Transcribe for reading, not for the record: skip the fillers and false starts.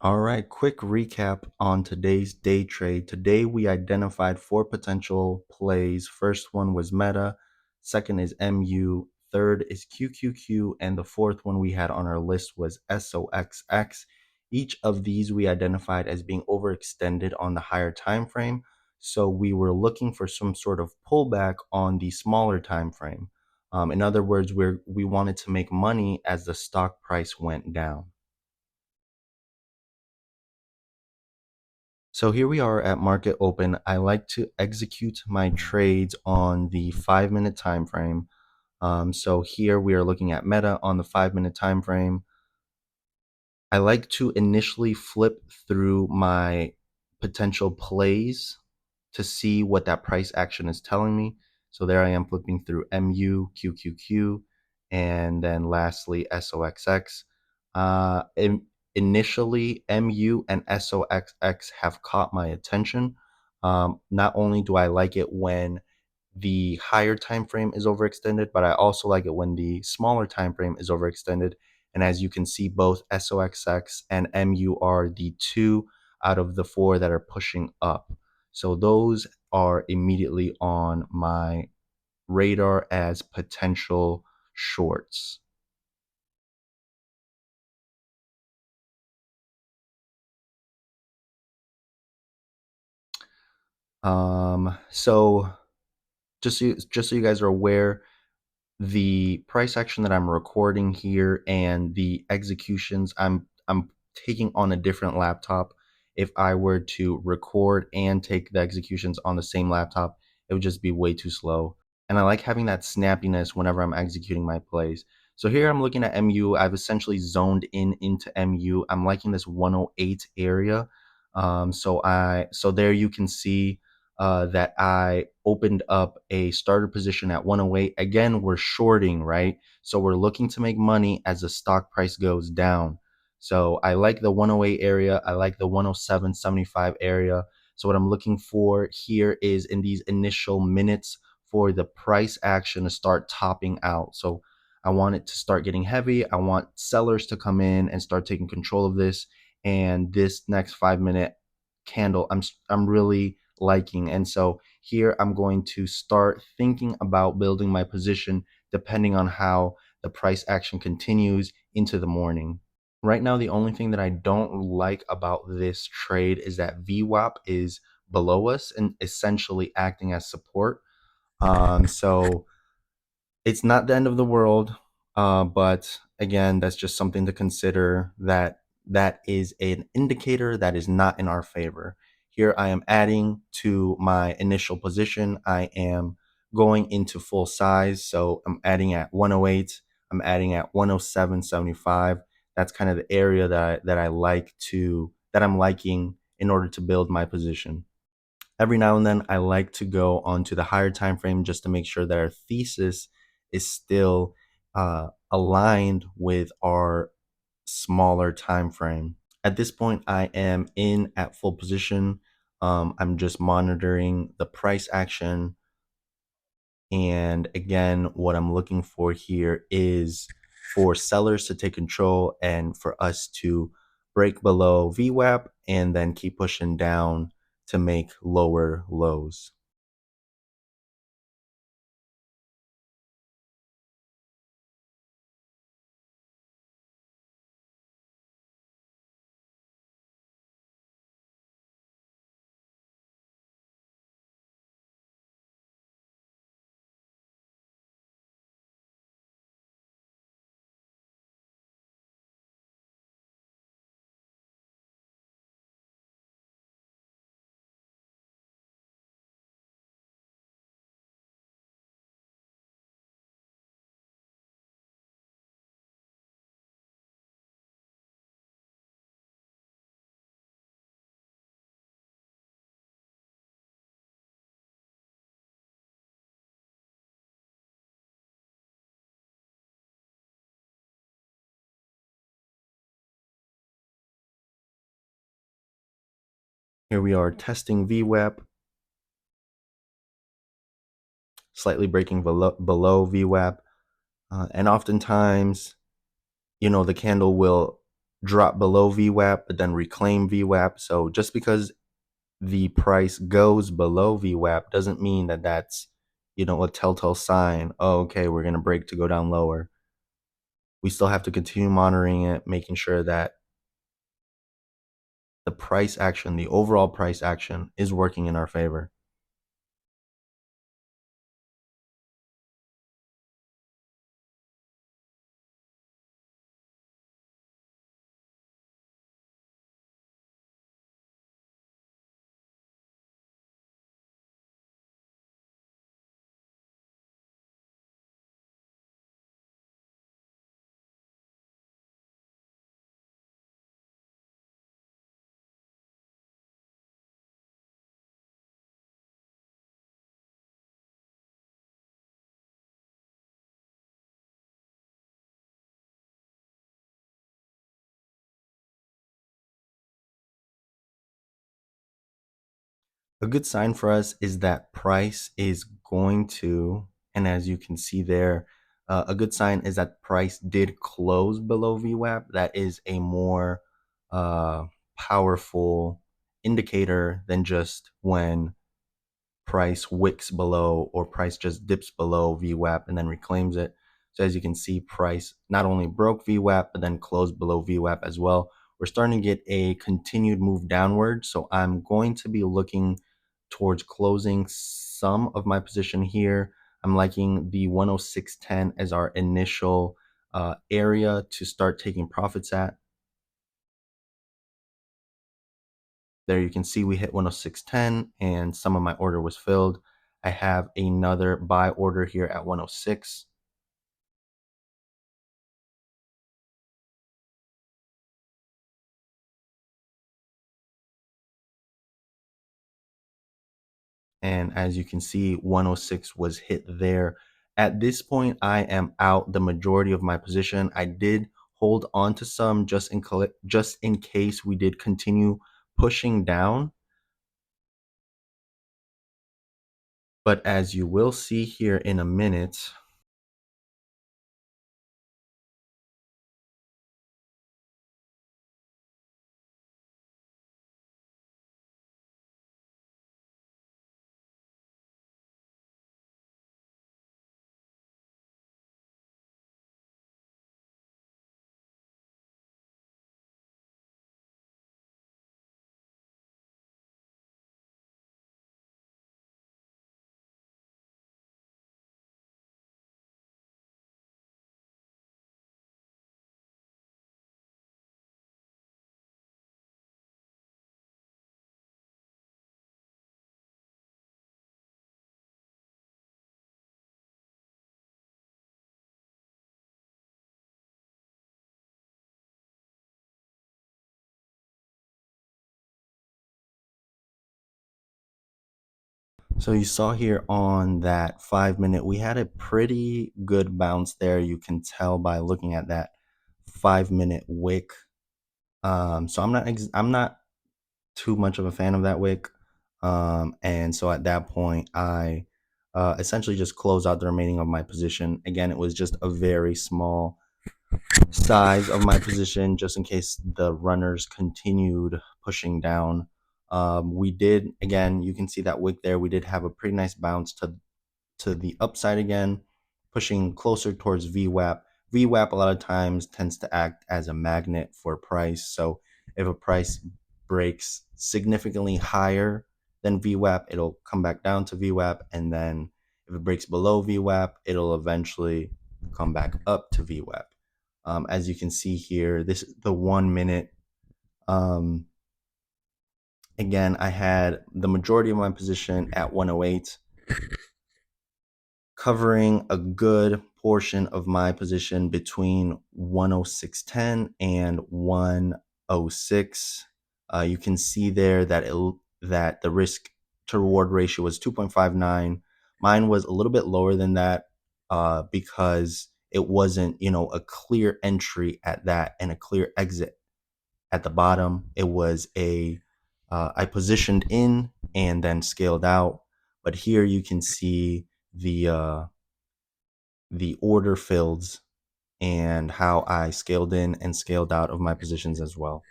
All right, quick recap on today's day trade. Today we identified four potential plays. First one was Meta, second is MU, third is QQQ, and the fourth one we had on our list was SOXX. Each of these we identified as being overextended on the higher time frame, so we were looking for some sort of pullback on the smaller time frame. In other words, we wanted to make money as the stock price went down. So here we are at market open. I like to execute my trades on the 5 minute time frame. So here we are looking at Meta on the 5 minute time frame. I like to initially flip through my potential plays to see what that price action is telling me. So there I am flipping through MU, QQQ, and then lastly SOXX. Initially, MU and SOXX have caught my attention. Not only do I like it when the higher time frame is overextended, but I also like it when the smaller time frame is overextended. And as you can see, both SOXX and MU are the two out of the four that are pushing up. So those are immediately on my radar as potential shorts. So just so you guys are aware, the price action that I'm recording here and the executions I'm taking on a different laptop. If I were to record and take the executions on the same laptop, it would just be way too slow. And I like having that snappiness whenever I'm executing my plays. So here I'm looking at MU. I've essentially zoned in into MU. I'm liking this 108 area. So there you can see that I opened up a starter position at 108. Again, we're shorting, right? So we're looking to make money as the stock price goes down. So I like the 108 area. I like the 107.75 area. So what I'm looking for here is in these initial minutes for the price action to start topping out. So I want it to start getting heavy. I want sellers to come in and start taking control of this. And this next 5 minute candle, I'm really liking. And so here I'm going to start thinking about building my position depending on how the price action continues into the morning. Right now, the only thing that I don't like about this trade is that VWAP is below us and essentially acting as support. So it's not the end of the world, but again, that's just something to consider, that is an indicator that is not in our favor. Here I am adding to my initial position. I am going into full size, so I'm adding at 108. I'm adding at 107.75. That's kind of the area that I'm liking in order to build my position. Every now and then I like to go onto the higher time frame just to make sure that our thesis is still aligned with our smaller time frame. At this point, I am in at full position. I'm just monitoring the price action. And again, what I'm looking for here is for sellers to take control and for us to break below VWAP and then keep pushing down to make lower lows. Here we are testing VWAP, slightly breaking below VWAP. And oftentimes, the candle will drop below VWAP, but then reclaim VWAP. So just because the price goes below VWAP doesn't mean that that's, a telltale sign. Oh, okay, we're going to break to go down lower. We still have to continue monitoring it, making sure that the price action, the overall price action, is working in our favor. A good sign for us is that price is going to, and as you can see there, a good sign is that price did close below VWAP. That is a more uh, powerful indicator than just when price wicks below or price just dips below VWAP and then reclaims it. So as you can see, price not only broke VWAP, but then closed below VWAP as well. We're starting to get a continued move downward. So I'm going to be looking towards closing some of my position here. I'm liking the 106.10 as our initial area to start taking profits at. There you can see we hit 106.10 and some of my order was filled. I have another buy order here at 106. And as you can see, 106 was hit there. At this point, I am out the majority of my position. I did hold on to some just in case we did continue pushing down. But as you will see here in a minute, so you saw here on that 5 minute, we had a pretty good bounce there. You can tell by looking at that 5 minute wick. So I'm not too much of a fan of that wick. And so at that point, I essentially just closed out the remaining of my position. Again, it was just a very small size of my position, just in case the runners continued pushing down. We did, again, you can see that wick there. We did have a pretty nice bounce to the upside again, pushing closer towards VWAP. VWAP a lot of times tends to act as a magnet for price. So if a price breaks significantly higher than VWAP, it'll come back down to VWAP. And then if it breaks below VWAP, it'll eventually come back up to VWAP. As you can see here, this is the 1 minute. Um, again, I had the majority of my position at 108, covering a good portion of my position between 106.10 and 106. You can see there that that the risk to reward ratio was 2.59. Mine was a little bit lower than that because it wasn't, a clear entry at that and a clear exit at the bottom. It was I positioned in and then scaled out. But here you can see the order fills and how I scaled in and scaled out of my positions as well.